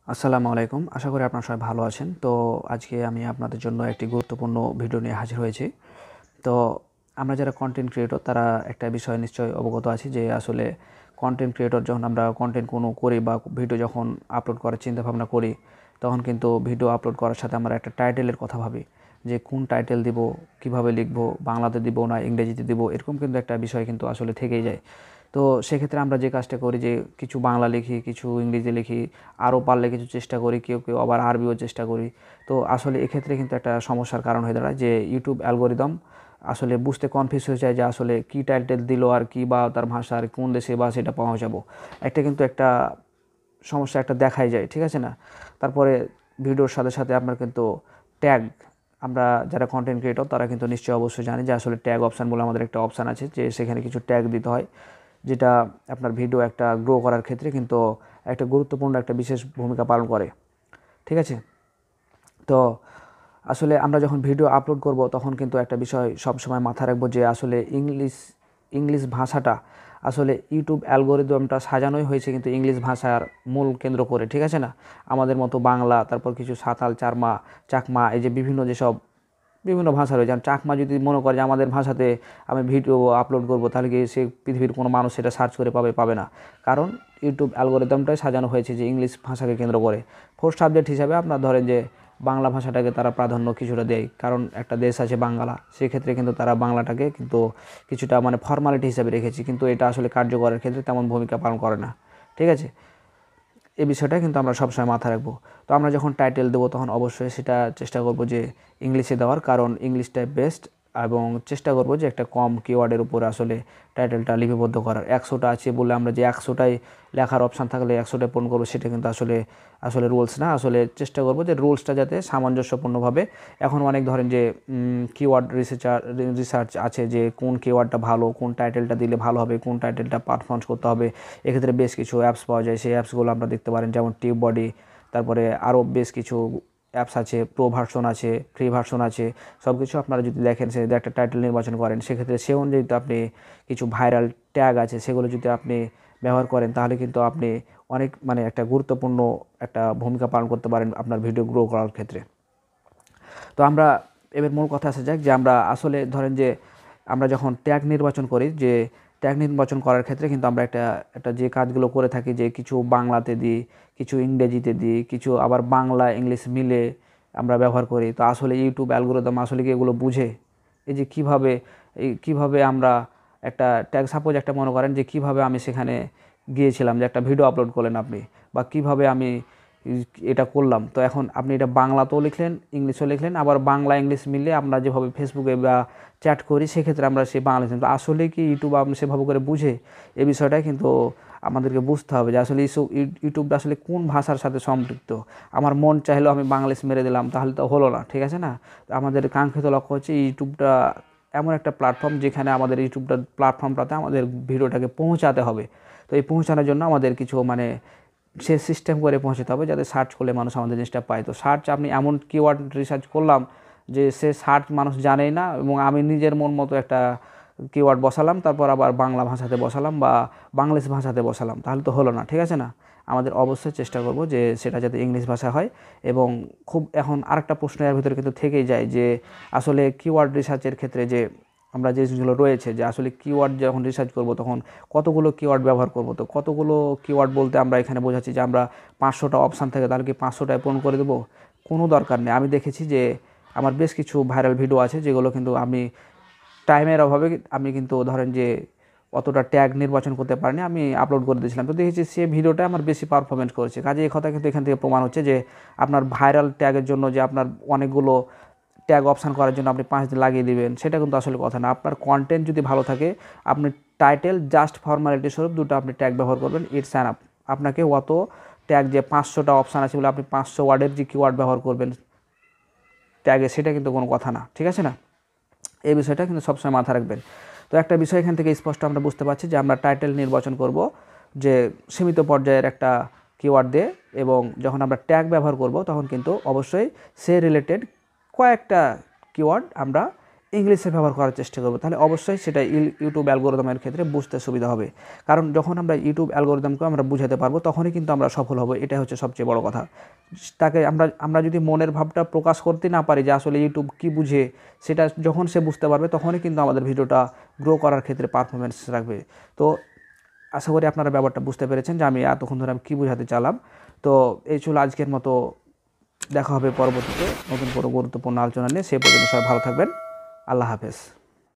আসসালামু আলাইকুম। আশা করি আপনারা সবাই ভালো আছেন। তো আজকে আমি আপনাদের জন্য একটি গুরুত্বপূর্ণ ভিডিও নিয়ে হাজির হয়েছি। তো আমরা যারা কন্টেন্ট ক্রিয়েটর তারা একটা বিষয় নিশ্চয়ই অবগত আছি যে আসলে কন্টেন্ট ক্রিয়েটর যখন আমরা কন্টেন্ট কোনো করি বা ভিডিও যখন আপলোড করার চিন্তাভাবনা করি, তখন কিন্তু ভিডিও আপলোড করার সাথে আমরা একটা টাইটেলের কথা ভাবি যে কোন টাইটেল দিব, কিভাবে লিখব, বাংলাতে দিব না ইংরেজিতে দিব, এরকম কিন্তু একটা বিষয় কিন্তু আসলে থেকেই যায়। তো সেক্ষেত্রে আমরা যে কাজটা করি যে কিছু বাংলা লিখি, কিছু ইংরেজি লিখি, আরও পারলে কিছু চেষ্টা করি, কেউ কেউ আবার আরবিও চেষ্টা করি। তো আসলে এক্ষেত্রে কিন্তু একটা সমস্যার কারণ হয়ে দাঁড়ায় যে ইউটিউব অ্যালগোরিদম আসলে বুঝতে কনফিউজ হয়ে যায় যে আসলে কী টাইটেল দিল আর কি, বা তার ভাষার কোন দেশে বা সেটা পৌঁছাবো, একটা কিন্তু একটা সমস্যা একটা দেখাই যায়, ঠিক আছে না? তারপরে ভিডিওর সাথে সাথে আপনার কিন্তু ট্যাগ, আমরা যারা কন্টেন্ট ক্রিয়েটর তারা কিন্তু নিশ্চয়ই অবশ্যই জানি যে আসলে ট্যাগ অপশান বলে আমাদের একটা অপশান আছে, যে সেখানে কিছু ট্যাগ দিতে হয়, যেটা আপনার ভিডিও একটা গ্রো করার ক্ষেত্রে কিন্তু একটা গুরুত্বপূর্ণ একটা বিশেষ ভূমিকা পালন করে, ঠিক আছে? তো আসলে আমরা যখন ভিডিও আপলোড করব তখন কিন্তু একটা বিষয় সবসময় মাথায় রাখবো যে আসলে ইংলিশ ভাষাটা আসলে ইউটিউব অ্যালগোরিদমটা সাজানোই হয়েছে কিন্তু ইংলিশ ভাষার মূল কেন্দ্র করে, ঠিক আছে না? আমাদের মতো বাংলা, তারপর কিছু সাঁওতাল, চাকমা, এই যে বিভিন্ন ভাষা রয়েছে। যেমন চাকমা যদি মনে করে যে আমাদের ভাষাতে আমি ভিডিও আপলোড করব, তাহলে কি সে পৃথিবীর কোনো মানুষ সেটা সার্চ করে পাবে না। কারণ ইউটিউব অ্যালগোরিদমটাই সাজানো হয়েছে যে ইংলিশ ভাষাকে কেন্দ্র করে। ফোর্থ সাবজেক্ট হিসাবে আপনার ধরেন যে বাংলা ভাষাটাকে তারা প্রাধান্য কিছুটা দেয়, কারণ একটা দেশ আছে বাংলা, সেক্ষেত্রে কিন্তু তারা বাংলাটাকে কিন্তু কিছুটা মানে ফর্মালিটি হিসাবে রেখেছে, কিন্তু এটা আসলে কার্যকরের ক্ষেত্রে তেমন ভূমিকা পালন করে না, ঠিক আছে? এই বিষয়টা কিন্তু আমরা সবসময় মাথায় রাখবো। তো আমরা যখন টাইটেল দেবো তখন অবশ্যই সেটা চেষ্টা করব যে ইংলিশে দেওয়ার, কারণ ইংলিশটাই বেস্ট, এবং চেষ্টা করব যে একটা কম কিওয়ার্ডের উপর আসলে টাইটেলটা লিপিবদ্ধ করার। 100টা আছে বলে আমরা যে 100টাই লেখার অপশান থাকলে 100টাই পূরণ করবো, সেটা কিন্তু আসলে আসলে রুলস না। আসলে চেষ্টা করব যে রুলসটা যাতে সামঞ্জস্যপূর্ণভাবে, এখন অনেক ধরেন যে কিওয়ার্ড রিসার্চ আছে যে কোন কিওয়ার্ডটা ভালো, কোন টাইটেলটা দিলে ভালো হবে, কোন টাইটেলটা পারফরমেন্স করতে হবে। এক্ষেত্রে বেশ কিছু অ্যাপস পাওয়া যায়, সেই অ্যাপসগুলো আপনারা দেখতে পারেন, যেমন টিউববডি, তারপরে আরও বেশ কিছু অ্যাপস আছে, প্রো ভার্সন আছে, ফ্রি ভার্সন আছে। সব কিছু আপনারা যদি দেখেন, সে একটা টাইটেল নির্বাচন করেন, সেক্ষেত্রে সে অনুযায়ী তো আপনি কিছু ভাইরাল ট্যাগ আছে সেগুলো যদি আপনি ব্যবহার করেন, তাহলে কিন্তু আপনি অনেক মানে একটা গুরুত্বপূর্ণ একটা ভূমিকা পালন করতে পারেন আপনার ভিডিও গ্রো করার ক্ষেত্রে। তো আমরা এবার মূল কথা আসা যাক যে আমরা আসলে ধরেন যে আমরা যখন ট্যাগ নির্বাচন করি, যে ট্যাগ নির্বাচন করার ক্ষেত্রে কিন্তু আমরা একটা একটা যে কাজগুলো করে থাকি যে কিছু বাংলাতে দিই, কিছু ইংরেজিতে দিই, কিছু আবার বাংলা ইংলিশ মিলে আমরা ব্যবহার করি। তো আসলে ইউটিউব অ্যালগোরিদম আসলে কি এগুলো বুঝে? এই যে কীভাবে আমরা একটা ট্যাগ, সাপোজ একটা মনে করেন যে কীভাবে আমি সেখানে গিয়েছিলাম, যে একটা ভিডিও আপলোড করলেন আপনি, বা কীভাবে আমি এটা করলাম। তো এখন আপনি এটা বাংলাতেও লিখলেন, ইংলিশেও লিখলেন, আবার বাংলা ইংলিশ মিলে আমরা যেভাবে ফেসবুকে বা চ্যাট করি, সেক্ষেত্রে আমরা সেই বাংলা লিখলাম। তো আসলে কি ইউটিউব আপনি সেভাবে করে বুঝে? এই বিষয়টাই কিন্তু আমাদেরকে বুঝতে হবে যে আসলে ইউটিউবটা আসলে কোন ভাষার সাথে সম্পৃক্ত। আমার মন চাইলেও আমি বাংলিশ মেরে দিলাম, তাহলে তো হলো না, ঠিক আছে না? তো আমাদের কাঙ্ক্ষিত লক্ষ্য হচ্ছে ইউটিউবটা এমন একটা প্ল্যাটফর্ম যেখানে আমাদের ইউটিউবটা প্ল্যাটফর্মটাতে আমাদের ভিডিওটাকে পৌঁছাতে হবে। তো এই পৌঁছানোর জন্য আমাদের কিছু মানে সে সিস্টেম করে পৌঁছাতে হবে যাতে সার্চ করলে মানুষ আমাদের জিনিসটা পায়। তো সার্চ আমি এমন কিওয়ার্ড রিসার্চ করলাম যে সে সার্চ মানুষ জানেই না, এবং আমি নিজের মন মতো একটা কিওয়ার্ড বসালাম, তারপর আবার বাংলা ভাষাতে বসালাম বা বাংলিশ ভাষাতে বসালাম, তাহলে তো হলো না, ঠিক আছে না? আমাদের অবশ্যই চেষ্টা করব যে সেটা যাতে ইংলিশ ভাষা হয়। এবং খুব এখন আরেকটা প্রশ্ন এর ভিতরে কিন্তু থেকেই যায় যে আসলে কিওয়ার্ড রিসার্চের ক্ষেত্রে যে আমরা যে জিনিসগুলো রয়েছে, যে আসলে কিওয়ার্ড যখন রিসার্চ করব তখন কতগুলো কিওয়ার্ড ব্যবহার করব। তো কতগুলো কিওয়ার্ড বলতে আমরা এখানে বোঝাচ্ছি যে আমরা 500টা অপশান থাকে, তাহলে কি 500টায় পূরণ করে দেবো? কোনো দরকার নেই। আমি দেখেছি যে আমার বেশ কিছু ভাইরাল ভিডিও আছে যেগুলো কিন্তু আমি টাইমের অভাবে আমি কিন্তু ধরেন যে অতটা ট্যাগ নির্বাচন করতে পারিনি, আমি আপলোড করে দিয়েছিলাম। তো দেখেছি সে ভিডিওটা আমার বেশি পারফরমেন্স করেছে। কাজে এই কথা কিন্তু এখান থেকে প্রমাণ হচ্ছে যে আপনার ভাইরাল ট্যাগের জন্য যে আপনার অনেকগুলো ট্যাগ অপশান করার জন্য আপনি 5 দিন লাগিয়ে দিবেন, সেটা কিন্তু আসলে কথা না। আপনার কন্টেন্ট যদি ভালো থাকে, আপনি টাইটেল জাস্ট ফর্মালিটি স্বরূপ দুটো আপনি ট্যাগ ব্যবহার করবেন, ইটস অ্যানাফ। আপনাকে অত ট্যাগ যে 500টা অপশান আছে বলে আপনি 500 ওয়ার্ডের যে কিওয়ার্ড ব্যবহার করবেন ট্যাগে, সেটা কিন্তু কোনো কথা না, ঠিক আছে না? এই বিষয়টা কিন্তু সবসময় মাথায় রাখবেন। তো একটা বিষয় এখান থেকে স্পষ্ট আমরা বুঝতে পারছি যে আমরা টাইটেল নির্বাচন করব যে সীমিত পর্যায়ের একটা কিওয়ার্ড দিয়ে, এবং যখন আমরা ট্যাগ ব্যবহার করব তখন কিন্তু অবশ্যই সে রিলেটেড কয়েকটা কিওয়ার্ড আমরা ইংলিশে ব্যবহার করার চেষ্টা করব, তাহলে অবশ্যই সেটা ইউটিউব অ্যালগোরিদমের ক্ষেত্রে বুঝতে সুবিধা হবে। কারণ যখন আমরা ইউটিউব অ্যালগোরিদমকে আমরা বুঝাতে পারবো তখনই কিন্তু আমরা সফল হব, এটা হচ্ছে সবচেয়ে বড় কথা। তাকে আমরা যদি মনের ভাবটা প্রকাশ করতে না পারি যে আসলে ইউটিউব কী বুঝে, সেটা যখন সে বুঝতে পারবে তখনই কিন্তু আমাদের ভিডিওটা গ্রো করার ক্ষেত্রে পারফরমেন্স রাখবে। তো আশা করি আপনারা ব্যাপারটা বুঝতে পেরেছেন যে আমি এতক্ষণ ধরে আমি কী বোঝাতে চালাম। তো এই ছিল আজকের মতো, দেখা হবে পরবর্তীতে নতুন কোনো গুরুত্বপূর্ণ আলোচনা নিয়ে। সে পর্যন্ত সবাই ভালো থাকবেন। আল্লাহ হাফেজ।